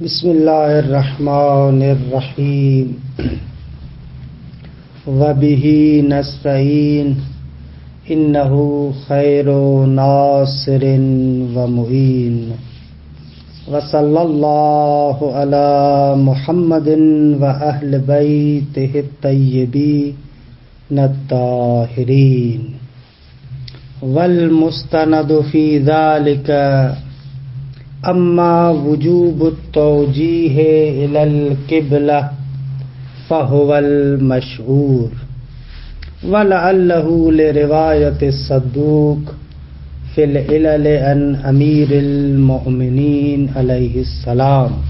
بسم اللہ الرحمن الرحیم وبہ نستعین انہ خیر ناصر ومعین وصلی اللہ علی محمد واہل بیتہ الطیبین الطاہرین والمستند فی ذلک اما وجوب التوجیہ الی القبلہ فہو المشہور ولعلہ لروایت الصدوق فی العلل عن امیر المؤمنین علیہ السلام۔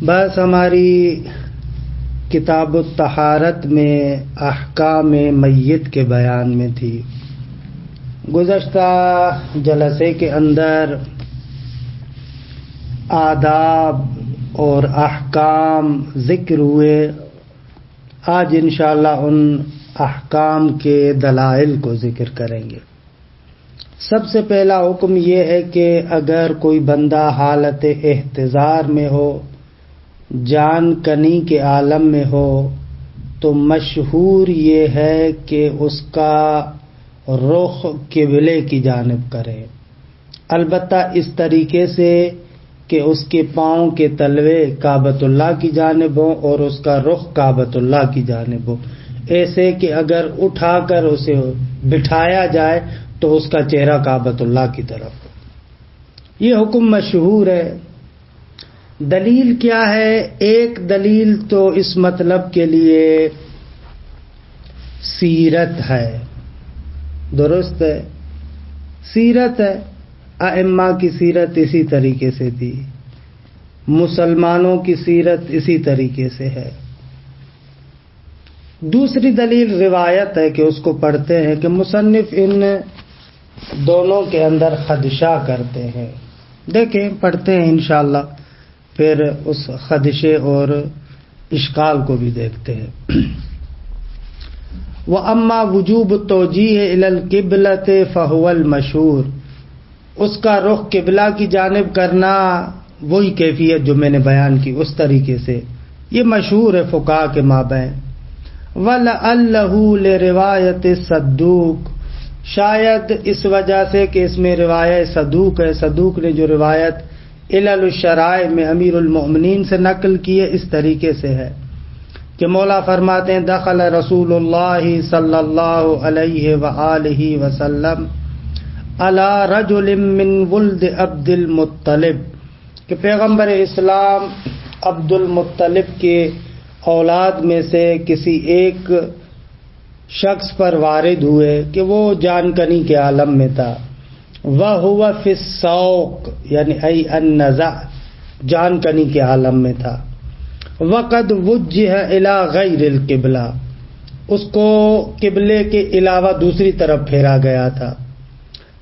بس ہماری کتاب الطہارت میں احکام میت کے بیان میں تھی۔ گزشتہ جلسے کے اندر آداب اور احکام ذکر ہوئے۔ آج انشاءاللہ ان احکام کے دلائل کو ذکر کریں گے۔ سب سے پہلا حکم یہ ہے کہ اگر کوئی بندہ حالت احتضار میں ہو، جان کنی کے عالم میں ہو، تو مشہور یہ ہے کہ اس کا رخ قبلے کی جانب کرے، البتہ اس طریقے سے کہ اس کے پاؤں کے تلوے کعبۃ اللہ کی جانب ہوں اور اس کا رخ کعبۃ اللہ کی جانب ہو، ایسے کہ اگر اٹھا کر اسے بٹھایا جائے تو اس کا چہرہ کعبۃ اللہ کی طرف ہو۔ یہ حکم مشہور ہے۔ دلیل کیا ہے؟ ایک دلیل تو اس مطلب کے لیے سیرت ہے، درست ہے، سیرت ہے، ائمہ کی سیرت اسی طریقے سے تھی، مسلمانوں کی سیرت اسی طریقے سے ہے۔ دوسری دلیل روایت ہے کہ اس کو پڑھتے ہیں کہ مصنف ان دونوں کے اندر خدشہ کرتے ہیں۔ دیکھیں پڑھتے ہیں انشاءاللہ، پھر اس خدشے اور اشکال کو بھی دیکھتے ہیں۔ وَأَمَّا وُجُوبُ التَّوْجِیہِ إِلَى الْقِبْلَةِ فَهُوَ الْمَشْهُورُ، اس کا رخ قبلہ کی جانب کرنا وہی کیفیت جو میں نے بیان کی اس طریقے سے، یہ مشہور ہے فقہاء کے مابین۔ وَلَعَلَّهُ لِرِوَایَتِ الصَّدُوقِ، شاید اس وجہ سے کہ اس میں روایت صدوق ہے، صدوق نے جو روایت علل الشرائع میں امیر المؤمنین سے نقل کی ہے اس طریقے سے ہے کہ مولا فرماتے ہیں دخل رسول اللہ صلی اللہ علیہ وآلہ وسلم علی رجل من ولد عبد المطلب، کہ پیغمبر اسلام عبد المطلب کے اولاد میں سے کسی ایک شخص پر وارد ہوئے کہ وہ جان کنی کے عالم میں تھا۔ وَهُوَ فِي السَّوْقِ، یعنی ای النزع، جان کنی کے عالم میں تھا۔ وَقَدْ وُجِّهَ إِلَى غَيْرِ الْقِبْلَةِ، اس کو قبلے کے علاوہ دوسری طرف پھیرا گیا تھا۔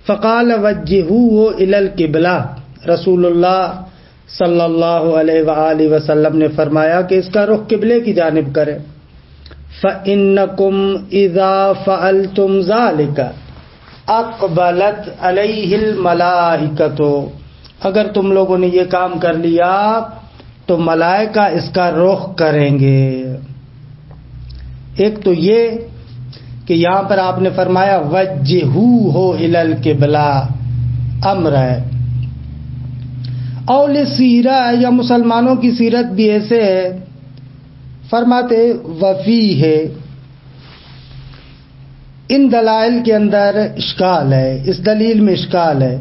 فَقَالَ وَجِّهُوهُ إِلَى الْقِبْلَةِ، رسول اللہ صلی اللہ علیہ وآلہ وسلم نے فرمایا کہ اس کا رخ قبلے کی جانب کرے۔ فَإِنَّكُمْ إِذَا فَعَلْتُمْ ذَلِكَ اقبلت علیہ الملائکۃ، اگر تم لوگوں نے یہ کام کر لیا تو ملائکہ اس کا رخ کریں گے۔ ایک تو یہ کہ یہاں پر آپ نے فرمایا وجہوہ الی القبلہ، امر ہے۔ اول سیرہ یا مسلمانوں کی سیرت بھی ایسے ہے، فرماتے وفی ہے۔ ان دلائل کے اندر اشکال ہے، اس دلیل میں اشکال ہے۔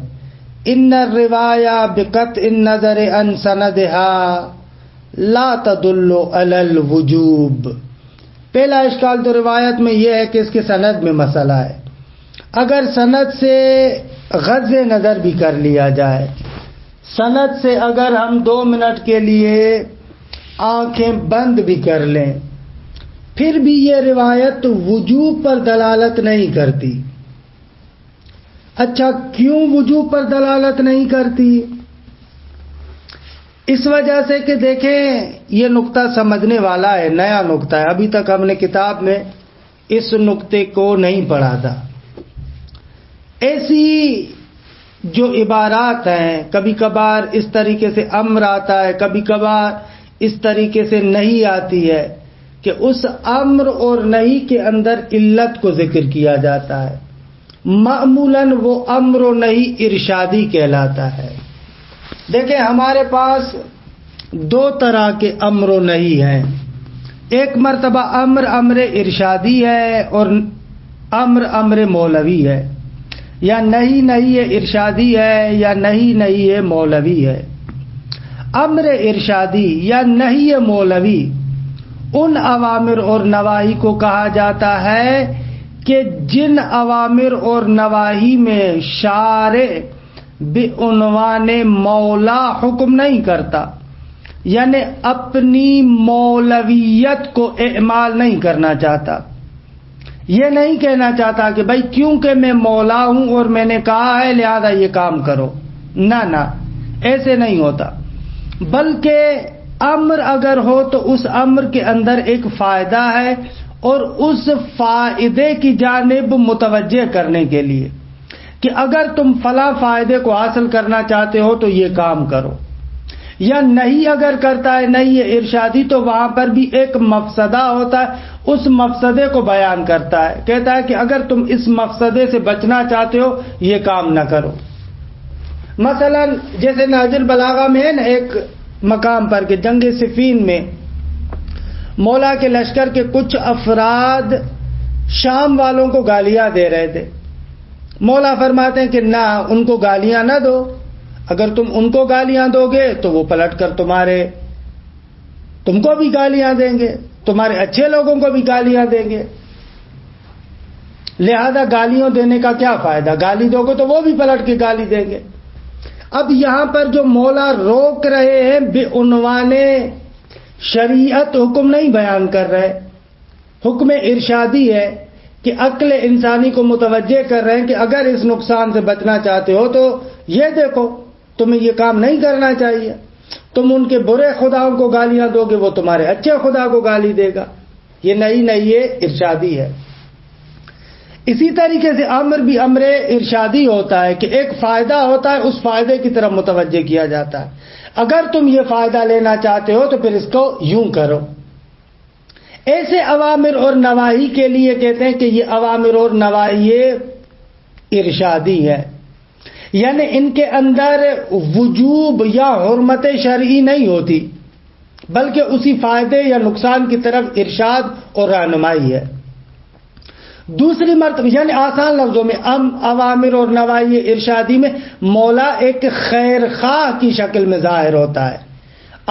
ان الروایہ بقطع النظر عن سندها لا تدل علی الوجوب، پہلا اشکال تو روایت میں یہ ہے کہ اس کے سند میں مسئلہ ہے۔ اگر سند سے غض نظر بھی کر لیا جائے، سند سے اگر ہم 2 منٹ کے لیے آنکھیں بند بھی کر لیں، پھر بھی یہ روایت وجوب پر دلالت نہیں کرتی۔ اچھا کیوں وجوب پر دلالت نہیں کرتی؟ اس وجہ سے کہ دیکھیں یہ نقطہ سمجھنے والا ہے، نیا نقطہ ہے، ابھی تک ہم نے کتاب میں اس نقطے کو نہیں پڑھا تھا۔ ایسی جو عبارات ہیں، کبھی کبھار اس طریقے سے امر آتا ہے، کبھی کبھار اس طریقے سے نہیں آتی ہے کہ اس امر اور نہیں کے اندر علت کو ذکر کیا جاتا ہے، معمولاً وہ امر و نہیں ارشادی کہلاتا ہے۔ دیکھیں ہمارے پاس دو طرح کے امر و نہیں ہیں، ایک مرتبہ امر ارشادی ہے اور امر مولوی ہے، یا نہیں ارشادی ہے یا نہیں مولوی ہے۔ امر ارشادی یا نہیں مولوی ان اوامر اور نواہی کو کہا جاتا ہے کہ جن اوامر اور نواہی میں شارع بعنوان مولا حکم نہیں کرتا، یعنی اپنی مولویت کو اعمال نہیں کرنا چاہتا، یہ نہیں کہنا چاہتا کہ بھائی کیونکہ میں مولا ہوں اور میں نے کہا ہے لہذا یہ کام کرو، نہ ایسے نہیں ہوتا، بلکہ امر اگر ہو تو اس امر کے اندر ایک فائدہ ہے اور اس فائدے کی جانب متوجہ کرنے کے لیے کہ اگر تم فلاں فائدے کو حاصل کرنا چاہتے ہو تو یہ کام کرو، یا نہیں اگر کرتا ہے نہیں ارشادی تو وہاں پر بھی ایک مفسدہ ہوتا ہے، اس مفسدے کو بیان کرتا ہے، کہتا ہے کہ اگر تم اس مفسدے سے بچنا چاہتے ہو یہ کام نہ کرو۔ مثلا جیسے نہج البلاغہ میں ہے نا ایک مقام پر کہ جنگ صفین میں مولا کے لشکر کے کچھ افراد شام والوں کو گالیاں دے رہے تھے، مولا فرماتے ہیں کہ نہ ان کو گالیاں نہ دو، اگر تم ان کو گالیاں دو گے تو وہ پلٹ کر تم کو بھی گالیاں دیں گے، تمہارے اچھے لوگوں کو بھی گالیاں دیں گے، لہذا گالیوں دینے کا کیا فائدہ، گالی دو گے تو وہ بھی پلٹ کے گالی دیں گے۔ اب یہاں پر جو مولا روک رہے ہیں بعنوان شریعت حکم نہیں بیان کر رہے، حکم ارشادی ہے کہ عقل انسانی کو متوجہ کر رہے ہیں کہ اگر اس نقصان سے بچنا چاہتے ہو تو یہ دیکھو تمہیں یہ کام نہیں کرنا چاہیے، تم ان کے برے خداؤں کو گالیاں دو گے وہ تمہارے اچھے خدا کو گالی دے گا، یہ نہیں ارشادی ہے۔ اسی طریقے سے امر بھی امر ارشادی ہوتا ہے کہ ایک فائدہ ہوتا ہے، اس فائدے کی طرف متوجہ کیا جاتا ہے، اگر تم یہ فائدہ لینا چاہتے ہو تو پھر اس کو یوں کرو۔ ایسے اوامر اور نواہی کے لیے کہتے ہیں کہ یہ اوامر اور نواہی ارشادی ہے، یعنی ان کے اندر وجوب یا حرمت شرعی نہیں ہوتی بلکہ اسی فائدے یا نقصان کی طرف ارشاد اور رہنمائی ہے۔ دوسری مرتبہ یعنی آسان لفظوں میں اوامر اور نواہی ارشادی میں مولا ایک خیر خواہ کی شکل میں ظاہر ہوتا ہے،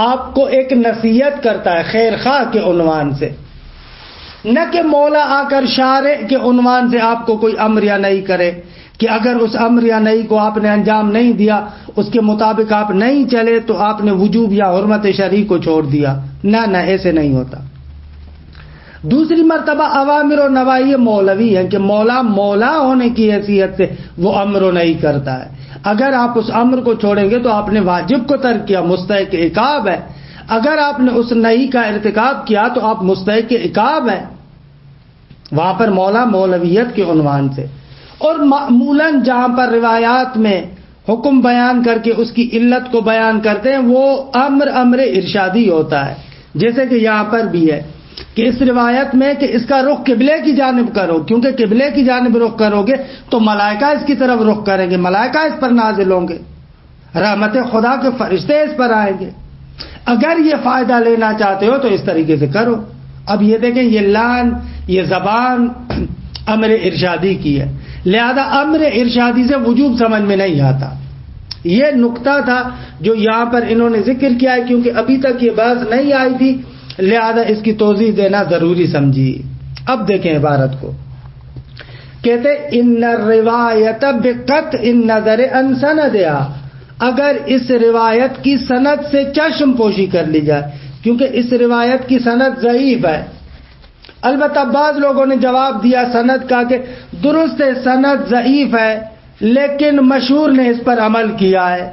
آپ کو ایک نصیحت کرتا ہے خیر خواہ کے عنوان سے، نہ کہ مولا آ کر شارع کے عنوان سے آپ کو کوئی امر یا نہیں کرے کہ اگر اس امر یا نہیں کو آپ نے انجام نہیں دیا، اس کے مطابق آپ نہیں چلے تو آپ نے وجوب یا حرمت شرعی کو چھوڑ دیا، نہ ایسے نہیں ہوتا۔ دوسری مرتبہ اوامر و نواہی مولوی ہے کہ مولا ہونے کی حیثیت سے وہ امر و نہیں کرتا ہے، اگر آپ اس امر کو چھوڑیں گے تو آپ نے واجب کو ترک کیا، مستحق عقاب ہے، اگر آپ نے اس نہیں کا ارتکاب کیا تو آپ مستحق عقاب ہیں، وہاں پر مولویت کے عنوان سے۔ اور معمولاً جہاں پر روایات میں حکم بیان کر کے اس کی علت کو بیان کرتے ہیں وہ امر ارشادی ہوتا ہے، جیسے کہ یہاں پر بھی ہے کہ اس روایت میں کہ اس کا رخ قبلے کی جانب کرو، کیونکہ قبلے کی جانب رخ کرو گے تو ملائکہ اس کی طرف رخ کریں گے، ملائکہ اس پر نازل ہوں گے، رحمت خدا کے فرشتے اس پر آئیں گے، اگر یہ فائدہ لینا چاہتے ہو تو اس طریقے سے کرو۔ اب یہ دیکھیں یہ لان یہ زبان امر ارشادی کی ہے، لہذا امر ارشادی سے وجوب سمجھ میں نہیں آتا۔ یہ نقطہ تھا جو یہاں پر انہوں نے ذکر کیا ہے، کیونکہ ابھی تک یہ بات نہیں آئی تھی لہذا اس کی توضیح دینا ضروری سمجھی۔ اب دیکھیں عبارت کو، کہتے ان الروایت بقطع النظر عن سندھا، اگر اس روایت کی سند سے چشم پوشی کر لی جائے، کیونکہ اس روایت کی سند ضعیف ہے۔ البتہ بعض لوگوں نے جواب دیا سند کا کہ درست سند ضعیف ہے لیکن مشہور نے اس پر عمل کیا ہے،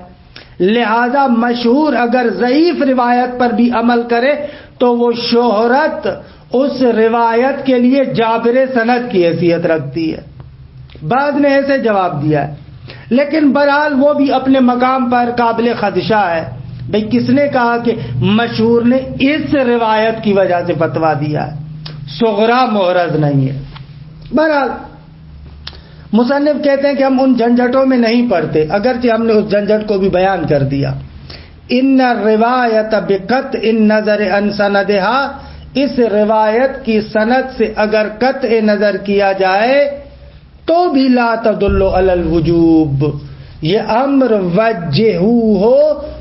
لہذا مشہور اگر ضعیف روایت پر بھی عمل کرے تو وہ شہرت اس روایت کے لیے جابر سند کی حیثیت رکھتی ہے۔ بعض نے ایسے جواب دیا ہے، لیکن بہرحال وہ بھی اپنے مقام پر قابل خدشہ ہے. بھئی کس نے کہا کہ مشہور نے اس روایت کی وجہ سے فتویٰ دیا ہے؟ صغرا محرز نہیں ہے. بہرحال مصنف کہتے ہیں کہ ہم ان جھنجھٹوں میں نہیں پڑتے، اگرچہ ہم نے اس جھنجھٹ کو بھی بیان کر دیا. ان الروایت بقطع النظر عن سندها، اس روایت کی سند سے اگر قطع نظر کیا جائے تو بھی لا تدل علی الوجوب، یہ امر وجہ ہو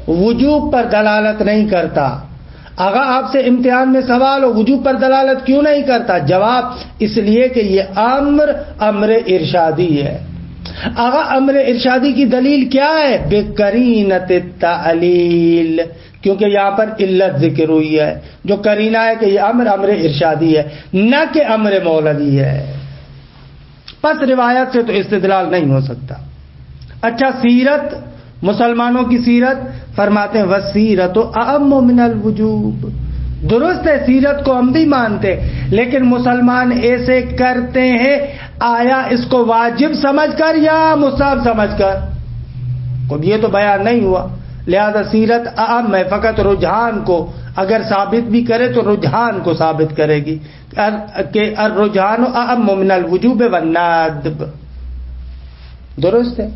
وجوب پر دلالت نہیں کرتا. آگا آپ سے امتحان میں سوال ہو وجوب پر دلالت کیوں نہیں کرتا؟ جواب اس لیے کہ یہ امر ارشادی ہے. آگا امر ارشادی کی دلیل کیا ہے؟ بقرینۃ التعلیل، کیونکہ یہاں پر علت ذکر ہوئی ہے جو قرینہ ہے کہ یہ امر ارشادی ہے نہ کہ امر مولوی ہے. پس روایت سے تو استدلال نہیں ہو سکتا. اچھا سیرت، مسلمانوں کی سیرت، فرماتے ہیں وسیرت اعم من الوجوب. درست ہے سیرت کو ہم بھی مانتے، لیکن مسلمان ایسے کرتے ہیں آیا اس کو واجب سمجھ کر یا مستحب سمجھ کر؟ یہ تو بیان نہیں ہوا. لہذا سیرت اعم ہے، فقط رجحان کو اگر ثابت بھی کرے تو رجحان کو ثابت کرے گی کہ الرجحان اعم من الوجوب والندب. درست ہے.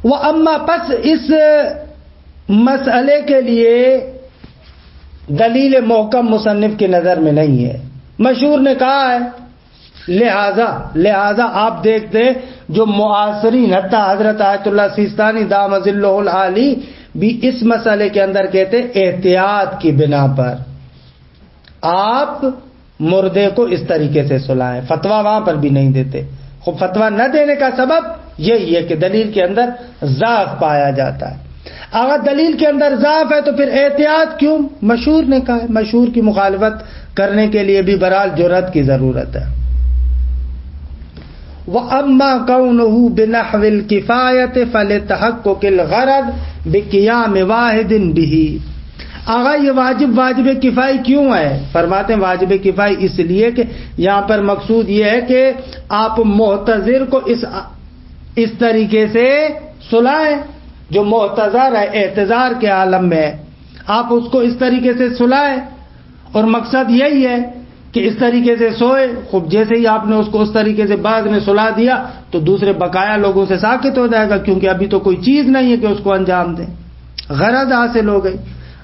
وہ اما پس اس مسئلے کے لیے دلیل محکم مصنف کی نظر میں نہیں ہے. مشہور نے کہا ہے، لہذا آپ دیکھتے جو معاصرین حتی حضرت آیت اللہ سیستانی دام ظلہ العالی بھی اس مسئلے کے اندر کہتے احتیاط کی بنا پر آپ مردے کو اس طریقے سے سلائیں. فتویٰ وہاں پر بھی نہیں دیتے. خب فتویٰ نہ دینے کا سبب یہی ہے کہ دلیل کے اندر ضعف پایا جاتا ہے. اگر دلیل کے اندر ضعف ہے تو پھر احتیاط کیوں؟ مشہور نے کہا ہے. مشہور کی مخالفت کرنے کے لیے بھی بہرحال جرأت کی ضرورت ہے. وَأَمَّا كَوْنُهُ بِنَحْوِ الْكِفَایَةِ فَلِتَحَقُّقِ الْغَرَضِ بِقِیَامِ وَاحِدٍ بِهِ. آغا یہ واجب کفائی کیوں ہے؟ فرماتے ہیں واجب کفائی اس لیے کہ یہاں پر مقصود یہ ہے کہ آپ محتضر کو اس طریقے سے سلائیں جو محتضر ہے، احتضار کے عالم میں ہے، آپ اس کو اس طریقے سے سلائیں. اور مقصد یہی ہے کہ اس طریقے سے سوئے. خوب جیسے ہی آپ نے اس کو اس طریقے سے بعد میں سلا دیا تو دوسرے بقایا لوگوں سے ساکت ہو جائے گا، کیونکہ ابھی تو کوئی چیز نہیں ہے کہ اس کو انجام دیں. غرض حاصل ہو گئی.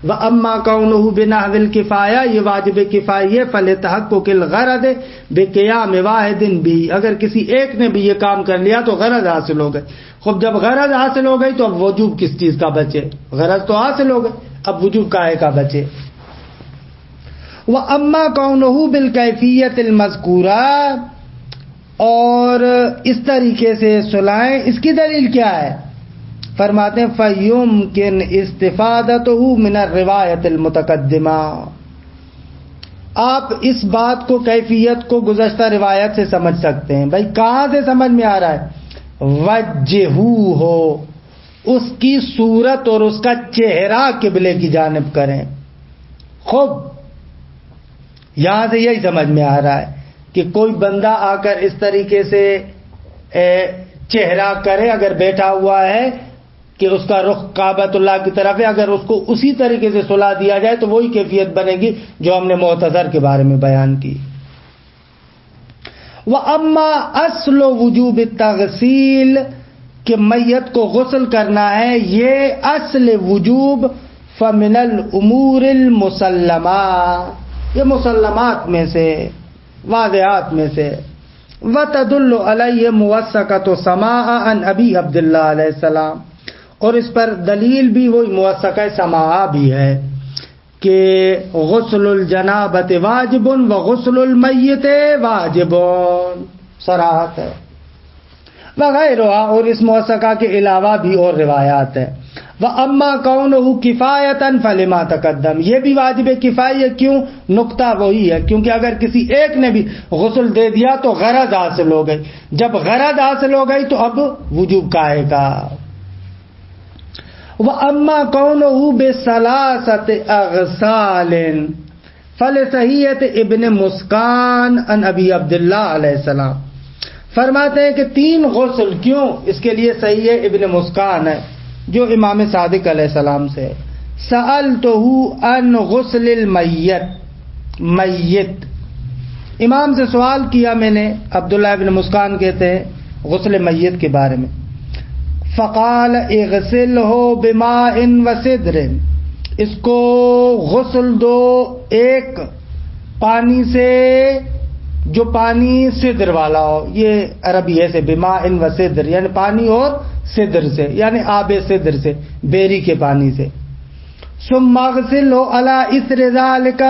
وَأَمَّا كَوْنُهُ بِنَحْوِ الْكِفَایَہ، یہ واجب کفائی ہے. فَلِتَحَقُّقِ الْغَرَضِ بِقِیَامِ وَاحِدٍ بِهِ، اگر کسی ایک نے بھی یہ کام کر لیا تو غرض حاصل ہو گئی. خوب جب غرض حاصل ہو گئی تو اب وجوب کس چیز کا بچے؟ غرض تو حاصل ہو گئی، اب وجوب کاہے کا بچے؟ وَأَمَّا كَوْنُهُ بِالْكَیفِیَّةِ الْمَذْکُورَةِ، اور اس طریقے سے سلائیں، اس کی دلیل کیا ہے؟ فرماتے ہیں فَيُمْكِنْ اسْتِفَادَتُهُ مِنَ الرِّوَایَةِ الْمُتَقَدِّمَةِ، آپ اس بات کو کیفیت کو گزشتہ روایت سے سمجھ سکتے ہیں. بھائی کہاں سے سمجھ میں آ رہا ہے؟ وجہو ہو، اس کی صورت اور اس کا چہرہ قبلے کی جانب کریں. خوب یہاں سے یہی سمجھ میں آ رہا ہے کہ کوئی بندہ آ کر اس طریقے سے چہرہ کرے، اگر بیٹھا ہوا ہے کہ اس کا رخ کعبۃ اللہ کی طرف ہے، اگر اس کو اسی طریقے سے سلا دیا جائے تو وہی کیفیت بنے گی جو ہم نے معتذر کے بارے میں بیان کی. وَأَمَّا أَصْلُ وُجُوبِ التَّغْسِیلِ، کہ میت کو غسل کرنا ہے، یہ اصل وجوب فَمِنَ الْأُمُورِ الْمُسَلَّمَةِ، یہ مسلمات میں سے، واضحات میں سے. وَتَدُلُّ عَلَيْهِ مُوَثَّقَةُ سَمَاعَ عَنْ أَبِي عَبْدِ اللَّهِ علیہ السلام، اور اس پر دلیل بھی وہی موثقہ سماع بھی ہے کہ غسل الجنابۃ واجب وغسل المیت واجب، صراحت ہے. وغیرہ، اور اس موثقہ کے علاوہ بھی اور روایات ہیں. وَأَمَّا كَوْنُهُ كِفَایَةً فَلِمَا تَقَدَّمَ، یہ بھی واجب کفائی ہے. کیوں؟ نقطہ وہی ہے، کیونکہ اگر کسی ایک نے بھی غسل دے دیا تو غرض حاصل ہو گئی. جب غرض حاصل ہو گئی تو اب وجوب کاہے کا. وَأَمَّا كَوْنُهُ بِثَلَاثَةِ أَغْسَالٍ فَلِصَحِیحَةِ ابن مسکان عن ابی عبداللہ علیہ السلام، فرماتے ہیں کہ 3 غسل کیوں؟ اس کے لیے صحیح ہے ابن مسکان ہے جو امام صادق علیہ السلام سے ہے. سألتہ عن غسل میت، امام سے سوال کیا میں نے، عبداللہ ابن مسکان کہتے ہیں غسل میت کے بارے میں. فقال اغسلہ بماء وسدر، اس کو غسل دو ایک پانی سے جو پانی سدر والا ہو. یہ عربی ہے سے بماء وسدر، یعنی پانی اور سدر سے، یعنی آب سدر سے، بیری کے پانی سے. ثم اغسلہ علی اثر ذلک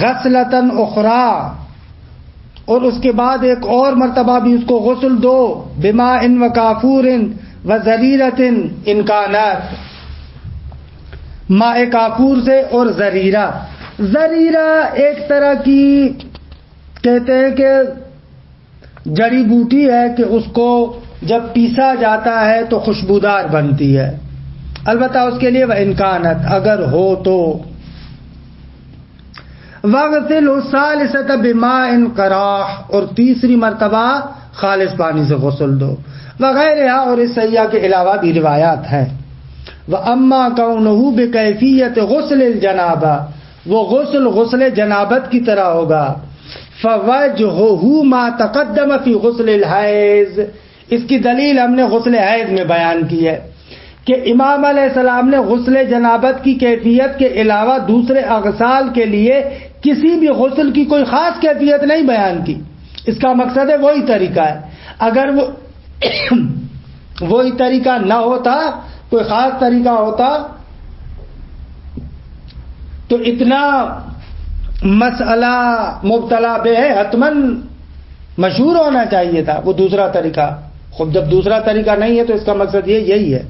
غسلۃ اخری، اور اس کے بعد ایک اور مرتبہ بھی اس کو غسل دو بماء وکافور وزریرۃ ان کانت، ماء کافور سے اور زریرہ. زریرہ ایک طرح کی کہتے ہیں کہ جڑی بوٹی ہے کہ اس کو جب پیسا جاتا ہے تو خوشبودار بنتی ہے، البتہ اس کے لیے وہ انکانت اگر ہو تو. وغسل الثالثۃ بماء قراح، اور تیسری مرتبہ خالص پانی سے غسل دو. وغیرہ، اور اس سیاح کے علاوہ بھی روایات ہیں. وَأَمَّا كَوْنُهُ بِكَيْفِيَّةِ غُسْلِ الْجَنَابَةِ، وہ غسل جنابت کی طرح ہوگا. فَوَجْهُهُ مَا تَقَدَّمَ فِي غُسْلِ الْحَيْضِ، اس کی دلیل ہم نے غسل حیض میں بیان کی ہے کہ امام علیہ السلام نے غسل جنابت کی کیفیت کے علاوہ دوسرے اغسال کے لیے کسی بھی غسل کی کوئی خاص کیفیت نہیں بیان کی. اس کا مقصد ہے وہی طریقہ ہے. اگر وہ وہی طریقہ نہ ہوتا، کوئی خاص طریقہ ہوتا تو اتنا مسئلہ مبتلا بے ہے حتماً مشہور ہونا چاہیے تھا وہ دوسرا طریقہ. خود جب دوسرا طریقہ نہیں ہے تو اس کا مقصد یہی ہے.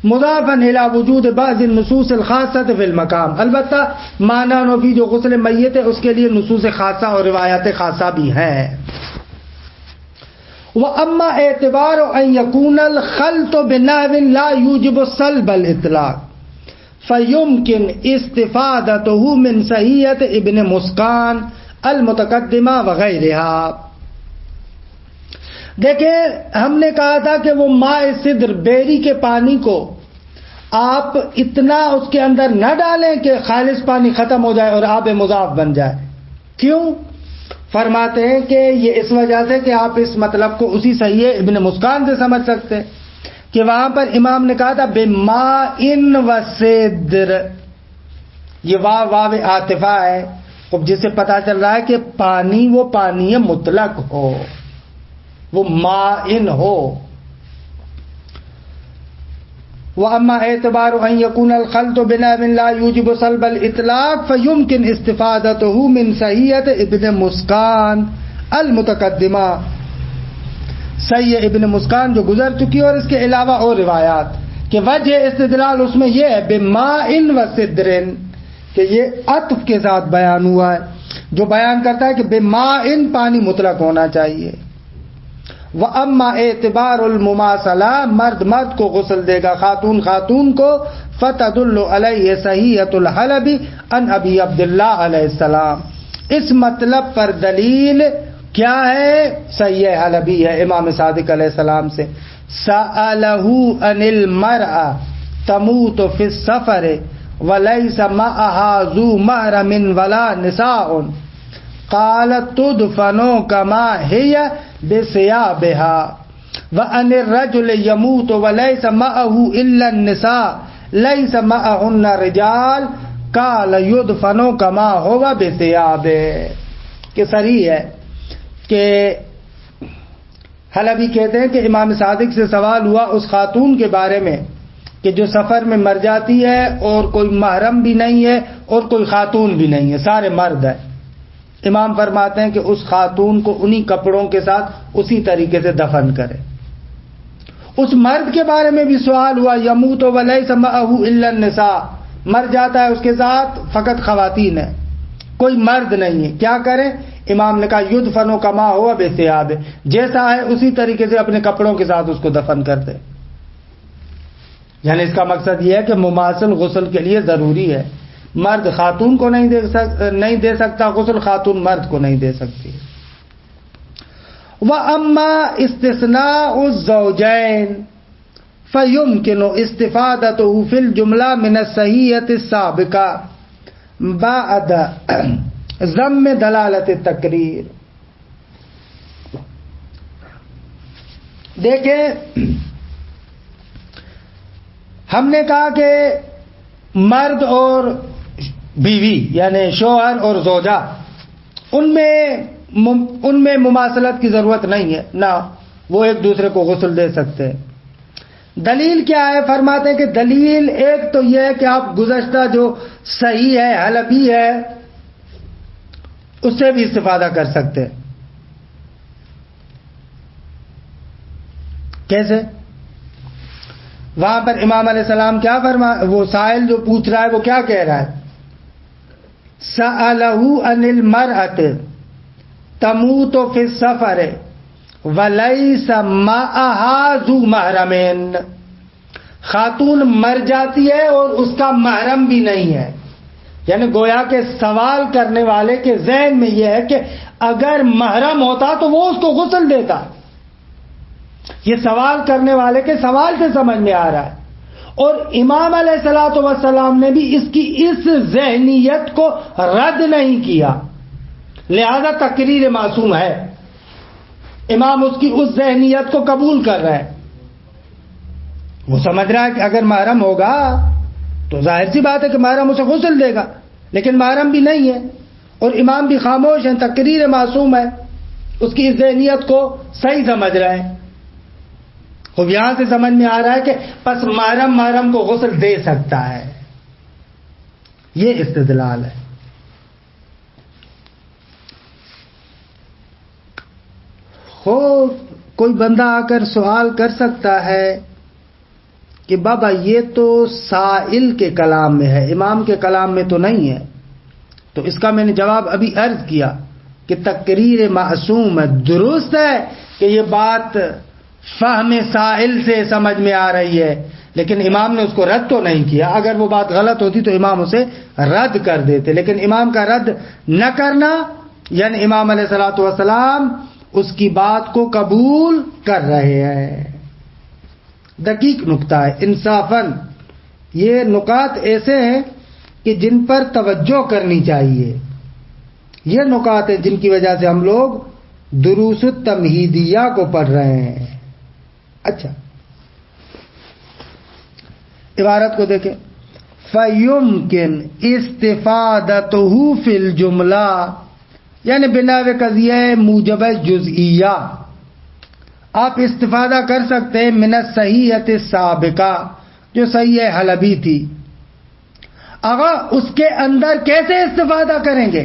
مضافاً الی وجود بعض النصوص الخاصۃ فی المقام، البتہ معنی نفی جو غسل میت ہے اس کے لیے نصوص خاصہ اور روایات خاصہ بھی ہیں. وَأَمَّا اعتبار أن يكون الخلط بنحو لا يوجب سلب الإطلاق فيمكن استفادته من صحیحۃ ابن مسکان المتقدمہ وغیرها. دیکھیں ہم نے کہا تھا کہ وہ ماء سدر بیری کے پانی کو آپ اتنا اس کے اندر نہ ڈالیں کہ خالص پانی ختم ہو جائے اور آب مضاف بن جائے. کیوں؟ فرماتے ہیں کہ یہ اس وجہ سے کہ آپ اس مطلب کو اسی صحیح ابن مسکان سے سمجھ سکتے ہیں کہ وہاں پر امام نے کہا تھا بماء وسدر، یہ واو عاطفہ ہے جس سے پتا چل رہا ہے کہ پانی وہ پانی مطلق ہو، وہ مائن ہو. وَأَمَّا اعتبار أن يكون الخلط بنحو لا يوجب سلب الإطلاق فيمكن استفادته من صحیحۃ ابن مسکان المتقدمہ، صحیح ابن مسکان جو گزر چکی اور اس کے علاوہ اور روایات کہ وجہ استدلال اس میں یہ ہے بماء وسدر کہ یہ عطف کے ساتھ بیان ہوا ہے جو بیان کرتا ہے کہ بماء پانی مطلق ہونا چاہیے. وَأَمَّا اعتبار المماثلہ، مرد مرد کو غسل دے گا خاتون خاتون کو، فَتَدُلُّ عَلَيْهِ صحیحۃ الحلب عن ابی عبداللہ علیہ السلام، اس مطلب پر دلیل کیا ہے؟ صحیح حلبی ہے امام صادق علیہ السلام سے. سألہ عن المرأة تموت فی السفر ولیس معها ذو محرم ولا نساء قالت تدفن كما هي بثيابها وأن الرجل يموت وليس معه إلا النساء ليس معهن رجال قال يدفن كما هو بثيابه. کہ صحیح ہے کہ حلبی کہتے ہیں کہ امام صادق سے سوال ہوا اس خاتون کے بارے میں کہ جو سفر میں مر جاتی ہے اور کوئی محرم بھی نہیں ہے اور کوئی خاتون بھی نہیں ہے، سارے مرد ہیں. امام فرماتے ہیں کہ اس خاتون کو انہی کپڑوں کے ساتھ اسی طریقے سے دفن کرے. اس مرد کے بارے میں بھی سوال ہوا یموت ولیس معه الا النساء، مر جاتا ہے اس کے ساتھ فقط خواتین ہیں، کوئی مرد نہیں ہے، کیا کریں؟ امام نے کہا یدفن کما ہوا بثیاب، جیسا ہے اسی طریقے سے اپنے کپڑوں کے ساتھ اس کو دفن کر دے. یعنی اس کا مقصد یہ ہے کہ مماثل غسل کے لیے ضروری ہے. مرد خاتون کو نہیں دے سکتا غسل، خاتون مرد کو نہیں دے سکتی. وَأَمَّا اسْتِثْنَاءُ الزَّوْجَيْنِ فَيُمْكِنُ اسْتِفَادَتُهُ فِي الْجُمْلَةِ مِنَ الصَّحِيحَةِ السَّابِقَةِ بَعْدَ ضم دلالت التقریر۔ دیکھیں، ہم نے کہا کہ مرد اور بیوی یعنی شوہر اور زوجہ ان میں مماثلت کی ضرورت نہیں ہے، نہ وہ ایک دوسرے کو غسل دے سکتے ہیں۔ دلیل کیا ہے؟ فرماتے ہیں کہ دلیل ایک تو یہ ہے کہ آپ گزشتہ جو صحیح ہے حلبی ہے اس سے بھی استفادہ کر سکتے ہیں۔ کیسے؟ وہاں پر امام علیہ السلام کیا وہ سائل جو پوچھ رہا ہے وہ کیا کہہ رہا ہے؟ سألہ عن المرأة تموت فی السفر ولیس معها ذو محرمین، خاتون مر جاتی ہے اور اس کا محرم بھی نہیں ہے، یعنی گویا کہ سوال کرنے والے کے ذہن میں یہ ہے کہ اگر محرم ہوتا تو وہ اس کو غسل دیتا۔ یہ سوال کرنے والے کے سوال سے سمجھ میں آ رہا ہے، اور امام علیہ الصلوۃ والسلام نے بھی اس کی اس ذہنیت کو رد نہیں کیا، لہذا تقریر معصوم ہے۔ امام اس کی اس ذہنیت کو قبول کر رہا ہے، وہ سمجھ رہا ہے کہ اگر محرم ہوگا تو ظاہر سی بات ہے کہ محرم اسے غسل دے گا، لیکن محرم بھی نہیں ہے اور امام بھی خاموش ہیں، تقریر معصوم ہے، اس کی اس ذہنیت کو صحیح سمجھ رہا ہے۔ خوب یہاں سے سمجھ میں آ رہا ہے کہ پس محرم کو غسل دے سکتا ہے، یہ استدلال ہے۔ کوئی بندہ آ کر سوال کر سکتا ہے کہ بابا یہ تو سائل کے کلام میں ہے، امام کے کلام میں تو نہیں ہے، تو اس کا میں نے جواب ابھی عرض کیا کہ تقریر معصوم ہے۔ درست ہے کہ یہ بات فہم سائل سے سمجھ میں آ رہی ہے، لیکن امام نے اس کو رد تو نہیں کیا۔ اگر وہ بات غلط ہوتی تو امام اسے رد کر دیتے، لیکن امام کا رد نہ کرنا یعنی امام علیہ الصلوۃ والسلام اس کی بات کو قبول کر رہے ہیں۔ دقیق نکتہ ہے، انصافاً یہ نکات ایسے ہیں کہ جن پر توجہ کرنی چاہیے، یہ نکات ہیں جن کی وجہ سے ہم لوگ دروس التمہیدیہ کو پڑھ رہے ہیں۔ اچھا، عبارت کو دیکھیں، فَيُمْكِنْ اسْتِفَادَتُهُ فِي الْجُمْلَةِ یعنی بنا قضیہ موجب جزئیہ آپ استفادہ کر سکتے ہیں من الصحیحۃ السابقہ جو صحیح حلبی تھی۔ آغا اس کے اندر کیسے استفادہ کریں گے؟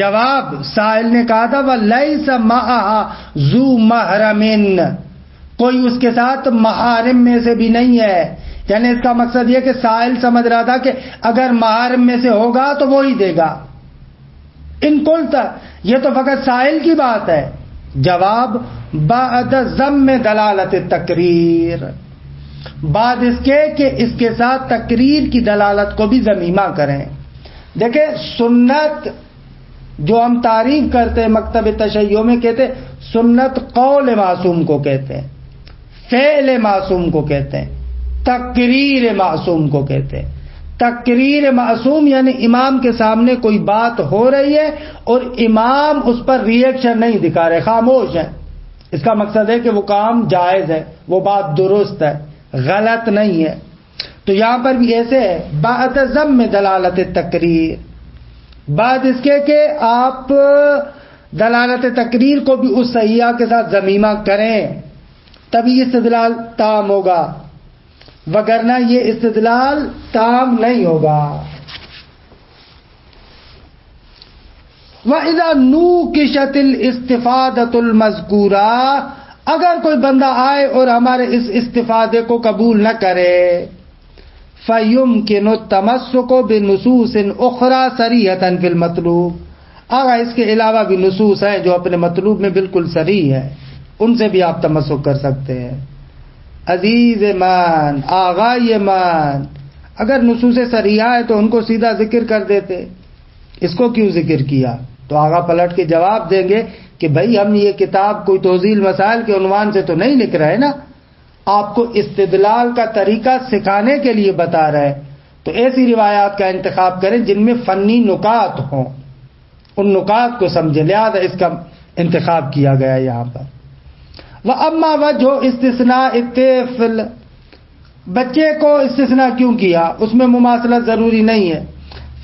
جواب، سائل نے کہا تھا وَلَيْسَ مَعَهَا ذُو مَحْرَمٍ، کوئی اس کے ساتھ محارم میں سے بھی نہیں ہے، یعنی اس کا مقصد یہ کہ سائل سمجھ رہا تھا کہ اگر محارم میں سے ہوگا تو وہی دے گا۔ ان قلت، یہ تو فقط سائل کی بات ہے۔ جواب، بعد ضم دلالت تقریر، بعد اس کے کہ اس کے ساتھ تقریر کی دلالت کو بھی ضمیمہ کریں۔ دیکھیں، سنت جو ہم تعریف کرتے ہیں مکتب تشیع میں کہتے ہیں سنت قول معصوم کو کہتے ہیں، فعل معصوم کو کہتے ہیں، تقریر معصوم کو کہتے ہیں۔ تقریر معصوم یعنی امام کے سامنے کوئی بات ہو رہی ہے اور امام اس پر ری ایکشن نہیں دکھا رہے، خاموش ہیں، اس کا مقصد ہے کہ وہ کام جائز ہے، وہ بات درست ہے، غلط نہیں ہے۔ تو یہاں پر بھی ایسے ہے، بعد ضم دلالت تقریر، بعد اس کے کہ آپ دلالت تقریر کو بھی اس صحیحہ کے ساتھ ضمیمہ کریں، تبھی استدلال تام ہوگا، وگرنہ یہ استدلال تام نہیں ہوگا۔ وَإِذَا نُوكِشَتِ الْإِسْتِفَادَةُ الْمَذْكُورَةُ اگر کوئی بندہ آئے اور ہمارے اس استفادے کو قبول نہ کرے، فَيُمْكِنُ التَّمَسُّكُ بِنُصُوصٍ أُخْرَى صَرِيحَةً فِي الْمَطْلُوبِ اس کے علاوہ بھی نصوص ہیں جو اپنے مطلوب میں بالکل صریح ہیں، ان سے بھی آپ تمسک کر سکتے ہیں۔ عزیز مان، آغائی مان، اگر نصوص صریحہ ہے تو ان کو سیدھا ذکر کر دیتے، اس کو کیوں ذکر کیا؟ تو آغا پلٹ کے جواب دیں گے کہ بھائی ہم یہ کتاب کوئی توضیح مسائل کے عنوان سے تو نہیں لکھ رہے نا، آپ کو استدلال کا طریقہ سکھانے کے لیے بتا رہے، تو ایسی روایات کا انتخاب کریں جن میں فنی نکات ہوں، ان نکات کو سمجھیں، لہذا اس کا انتخاب کیا گیا یہاں پر۔ وَأَمَّا وَجْهُ اسْتِثْنَاءِ الطِّفْلِ، بچے کو استثناء کیوں کیا؟ اس میں مماثلت ضروری نہیں ہے۔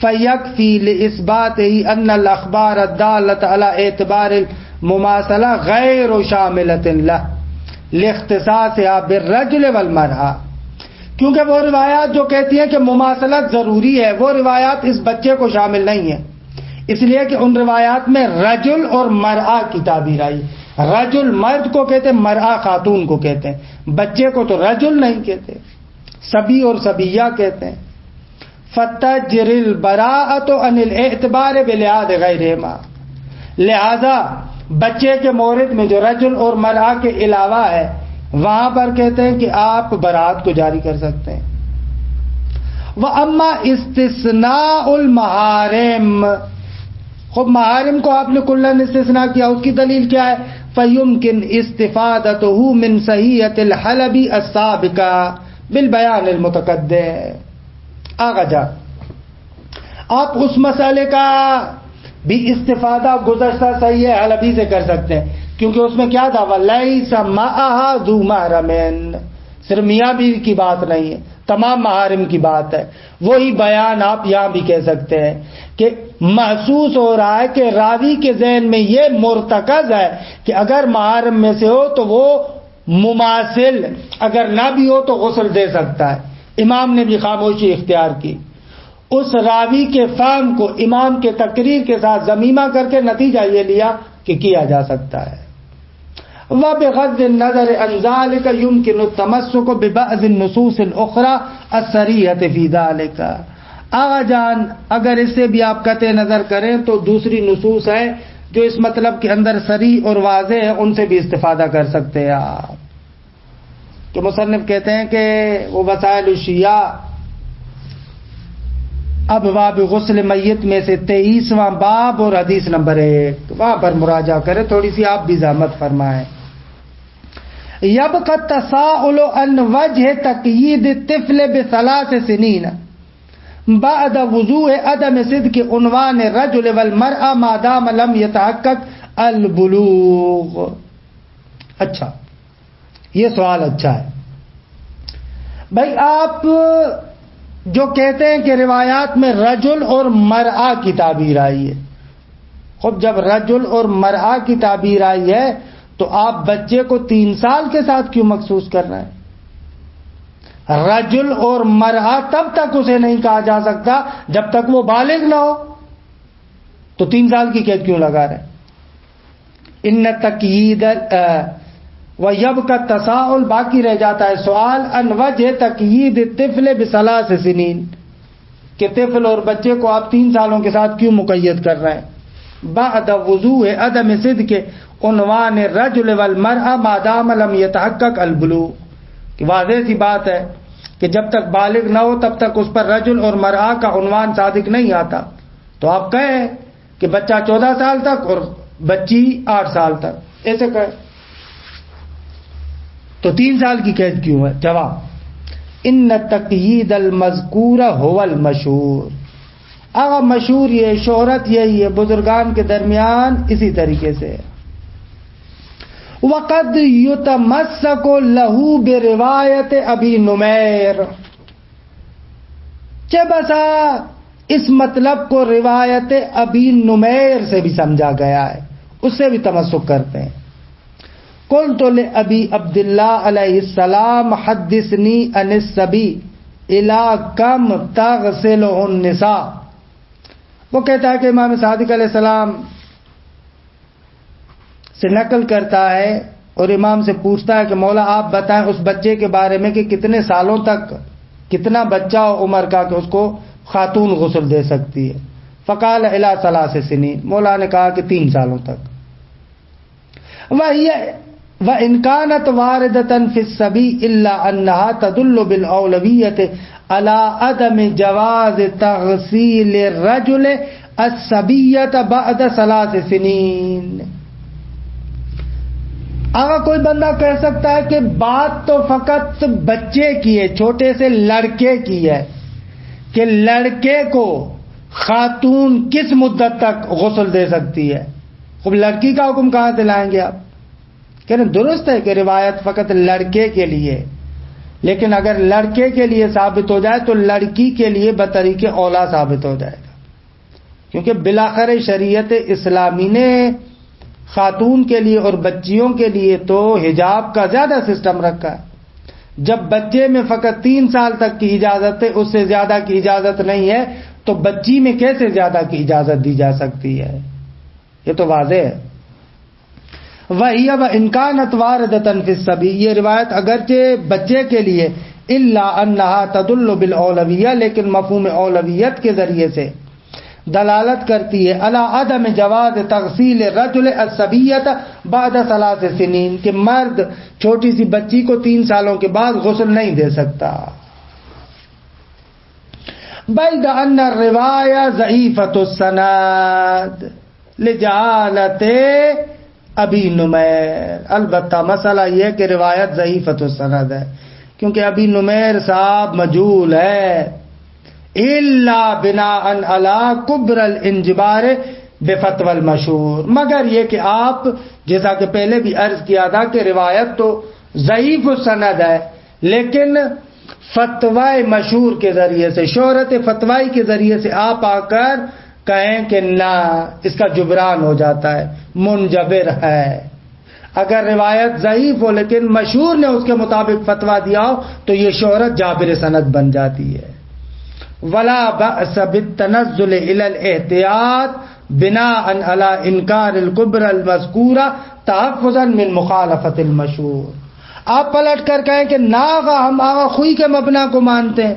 فَيَكْفِي لِإِثْبَاتِهِ أَنَّ الْأَخْبَارَ الدَّالَّةَ عَلَى اعْتِبَارِ الْمُمَاثَلَةِ غَيْرُ شَامِلَةٍ لَهُ لِاخْتِصَاصِهَا بِالرَّجُلِ وَالْمَرْأَةِ، کیونکہ وہ روایات جو کہتی ہیں کہ مماثلت ضروری ہے، وہ روایات اس بچے کو شامل نہیں ہیں، اس لیے کہ ان روایات میں رجل اور مرأہ کی تعبیر آئی۔ رجل مرد کو کہتے ہیں، مرأہ خاتون کو کہتے ہیں، بچے کو تو رجل نہیں کہتے، صبی اور صبیہ کہتے ہیں۔ فَتَجْرِ الْبَرَاءَةُ عَنِ الْاعْتِبَارِ بِلِحَاظِ غَيْرِهِمَا، لہذا بچے کے مورد میں جو رجل اور مرأہ کے علاوہ ہے، وہاں پر کہتے ہیں کہ آپ برات کو جاری کر سکتے ہیں۔ وَأَمَّا اسْتِثْنَاءُ الْمَحَارِمِ، خب محارم کو آپ نے کلن استثناء کیا، اس کی دلیل کیا ہے؟ فَيُمْكِنْ اسْتِفَادَتُهُ مِنْ صَحِيحَةِ الْحَلَبِ السَّابِقَةِ بِالْبَيَانِ الْمُتَقَدِّمِ۔ آگا جا آپ اس مسئلے کا بھی استفادہ گزشتہ صحیح حلبی سے کر سکتے ہیں، کیونکہ اس میں کیا تھا؟ وَلَيْسَ مَعَهَا ذُو مَحْرَمٍ، صرف میاں بیوی کی بات نہیں ہے، تمام محارم کی بات ہے۔ وہی بیان آپ یہاں بھی کہہ سکتے ہیں کہ محسوس ہو رہا ہے کہ راوی کے ذہن میں یہ مرتکز ہے کہ اگر محارم میں سے ہو تو وہ مماثل، اگر نہ بھی ہو تو غسل دے سکتا ہے۔ امام نے بھی خاموشی اختیار کی، اس راوی کے فہم کو امام کے تقریر کے ساتھ ضمیمہ کر کے نتیجہ یہ لیا کہ کیا جا سکتا ہے۔ وَبِغَضِّ النَّظَرِ عَنْ ذَلِكَ يُمْكِنُ التَّمَسُّكُ بِبَعْضِ النُّصُوصِ الْأُخْرَى الصَّرِيحَةِ فِي ذَلِكَ۔ آغا جان اگر اس سے بھی آپ قطع نظر کریں تو دوسری نصوص ہے جو اس مطلب کے اندر صریح اور واضح ہے، ان سے بھی استفادہ کر سکتے ہیں آپ۔ کہ مصنف کہتے ہیں کہ وہ وسائل الشیعہ ابواب غسل میت میں سے 23واں باب اور حدیث نمبر 1، وہاں پر مراجعہ کریں، تھوڑی سی آپ بھی زحمت فرمائیں۔ یبقى التساؤل عن وجه تقیید الطفل ب3 سنین بعد وضوح عدم صدق عنوان الرجل والمرأة ما دام لم يتحقق البلوغ۔ اچھا، یہ سوال اچھا ہے بھائی، آپ جو کہتے ہیں کہ روایات میں رجل اور مرأہ کی تعبیر آئی ہے، خب جب رجل اور مرأہ کی تعبیر آئی ہے تو آپ بچے کو 3 سال کے ساتھ کیوں مخصوص کر رہے ہیں؟ رجل اور مرأہ تب تک اسے نہیں کہا جا سکتا جب تک وہ بالغ نہ ہو، تو 3 سال کی قید کیوں لگا رہے ہیں؟ ان تقیید وَيَبْقَى التَّسَاؤُلُ، باقی رہ جاتا ہے سوال، ان وجہ تقیید الطفل ب3 سنین، کہ طفل اور بچے کو آپ 3 سالوں کے ساتھ کیوں مقید کر رہے ہیں؟ بعد وضوح عدم صدق عنوان الرجل والمرأة ما دام لم يتحقق البلوغ، کہ واضح سی بات ہے کہ جب تک بالغ نہ ہو تب تک اس پر رجل اور مرأة کا عنوان صادق نہیں آتا، تو آپ کہیں کہ بچہ 14 سال تک اور بچی 8 سال تک، ایسے کہیں تو 3 سال کی قید کیوں ہے؟ جواب، ان تقیید المذکور هو المشہور، اگر مشہور یہ شہرت یہی ہے بزرگان کے درمیان اسی طریقے سے ہے۔ وقد یتمسک له بروایت ابی نمیر، چہ بسا اس مطلب کو روایت ابی نمیر سے بھی سمجھا گیا ہے، اس سے بھی تمسک کرتے ہیں۔ قلت لأبی عبداللہ علیہ السلام حدثنی عن الصبی الی کم تغسلہ النساء، وہ کہتا ہے کہ امام صادق علیہ السلام سے نقل کرتا ہے اور امام سے پوچھتا ہے کہ مولا آپ بتائیں اس بچے کے بارے میں کہ کتنے سالوں تک، کتنا بچہ عمر کا کہ اس کو خاتون غسل دے سکتی ہے؟ فقال الی 3 سنین، مولا نے کہا کہ 3 سالوں تک۔ وَإِنْ كَانَتْ وَارِدَةً فِي الصَّبِيِّ إِلَّا أَنَّهَا تَدُلُّ بِالْأَوْلَوِيَّةِ عَلَىٰ عَدَمِ جَوَازِ تَغْسِيلِ الرَّجُلِ الصَّبِيَّةَ بَعْدَ 3 سنین، اگر کوئی بندہ کہہ سکتا ہے کہ بات تو فقط بچے کی ہے، چھوٹے سے لڑکے کی ہے، کہ لڑکے کو خاتون کس مدت تک غسل دے سکتی ہے، خب لڑکی کا حکم کہاں سے لائیں گے آپ؟ کہنا درست ہے کہ روایت فقط لڑکے کے لیے، لیکن اگر لڑکے کے لیے ثابت ہو جائے تو لڑکی کے لیے بطریق اولا ثابت ہو جائے گا، کیونکہ بالآخر شریعت اسلامی نے خاتون کے لیے اور بچیوں کے لیے تو حجاب کا زیادہ سسٹم رکھا ہے۔ جب بچے میں فقط 3 سال تک کی اجازت ہے، اس سے زیادہ کی اجازت نہیں ہے، تو بچی میں کیسے زیادہ کی اجازت دی جا سکتی ہے؟ یہ تو واضح ہے۔ وَهِيَ وَإِنْ كَانَتْ وَارِدَةً فِي الصَّبِيِّ، یہ روایت اگرچہ بچے کے لیے إِلَّا أَنَّهَا تَدُلُّ بِالْأَوْلَوِيَّةِ، لیکن مفہوم اولویت کے ذریعے سے دلالت کرتی ہے علی عدم جواز تغسیل الرجل الصبیۃ بعد 3 سنین، کہ مرد چھوٹی سی بچی کو 3 سالوں کے بعد غسل نہیں دے سکتا۔ بعد ان الروایہ ضعیفۃ السند لجہالۃ ابی نمیر، البتہ مسئلہ یہ ہے کہ روایت ضعیفۃ السند ہے کیونکہ ابی نمیر صاحب مجہول ہے، الا بناء علی کبر الانجبار بفتوی المشہور، مگر یہ کہ آپ جیسا کہ پہلے بھی عرض کیا تھا کہ روایت تو ضعیف السند ہے، لیکن فتوی مشہور کے ذریعے سے، شہرت فتوی کے ذریعے سے آپ آ کر کہیں کہ نہ اس کا جبران ہو جاتا ہے، منجبر ہے۔ اگر روایت ضعیف ہو لیکن مشہور نے اس کے مطابق فتویٰ دیا ہو تو یہ شہرت جابر سند بن جاتی ہے۔ ولا بأس بالتنزل الى الاحتیاط بناء على انکار الکبر المذکورہ تحفظا من مخالفت المشہور، آپ پلٹ کر کہیں کہ نہ ہم آغا خوئی کے مبنا کو مانتے ہیں،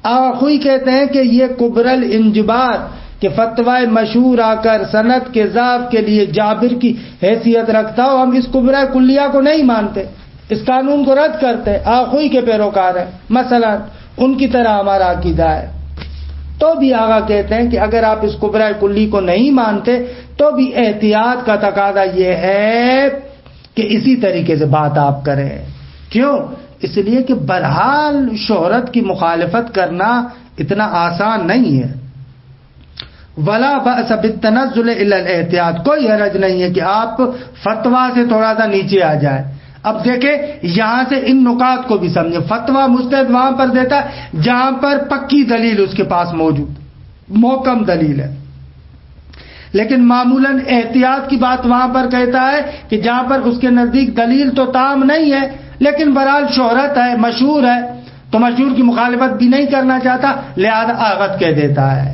آغا خوئی کہتے ہیں کہ یہ کبر الانجبار کہ فتوی مشہور آ کر سند کے ضعف کے لیے جابر کی حیثیت رکھتا ہو، ہم اس کبرہ کلیہ کو نہیں مانتے، اس قانون کو رد کرتے، آخوئی کے پیروکار ہیں، مثلا ان کی طرح ہمارا عقیدہ ہے، تو بھی آغا کہتے ہیں کہ اگر آپ اس کبرہ کلی کو نہیں مانتے تو بھی احتیاط کا تقاضا یہ ہے کہ اسی طریقے سے بات آپ کریں۔ کیوں؟ اس لیے کہ بہرحال شہرت کی مخالفت کرنا اتنا آسان نہیں ہے۔ ولا بأس بالتنزل الى الاحتیاط، کوئی حرج نہیں ہے کہ آپ فتویٰ سے تھوڑا سا نیچے آ جائیں۔ اب دیکھیں یہاں سے ان نکات کو بھی سمجھیں، فتویٰ مجتہد وہاں پر دیتا ہے جہاں پر پکی دلیل اس کے پاس موجود، محکم دلیل ہے، لیکن معمولاً احتیاط کی بات وہاں پر کہتا ہے کہ جہاں پر اس کے نزدیک دلیل تو تام نہیں ہے لیکن بہرحال شہرت ہے، مشہور ہے، تو مشہور کی مخالفت بھی نہیں کرنا چاہتا لہذا آغت کہہ دیتا ہے۔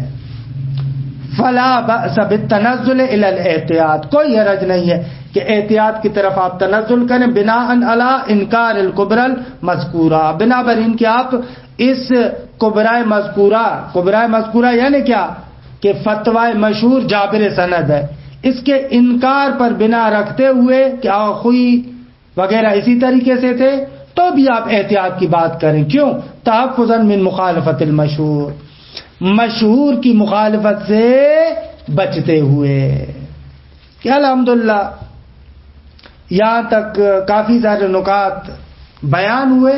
فلا بأس بالتنزل الى الاحتیاط، کوئی حرج نہیں ہے کہ احتیاط کی طرف آپ تنزل کریں، بناء علی انکار الکبر المذکورہ، بنا بر ان کہ آپ اس کبرائے مذکورہ یعنی کیا کہ فتوی مشہور جابر سند ہے، اس کے انکار پر بنا رکھتے ہوئے کہ آخوئی وغیرہ اسی طریقے سے تھے، تو بھی آپ احتیاط کی بات کریں۔ کیوں؟ تحفظا من مخالفت المشہور، مشہور کی مخالفت سے بچتے ہوئے۔ کہ الحمدللہ یہاں تک کافی سارے نکات بیان ہوئے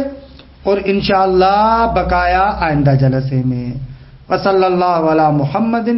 اور انشاءاللہ بقایا آئندہ جلسے میں۔ وصلی اللہ علی محمد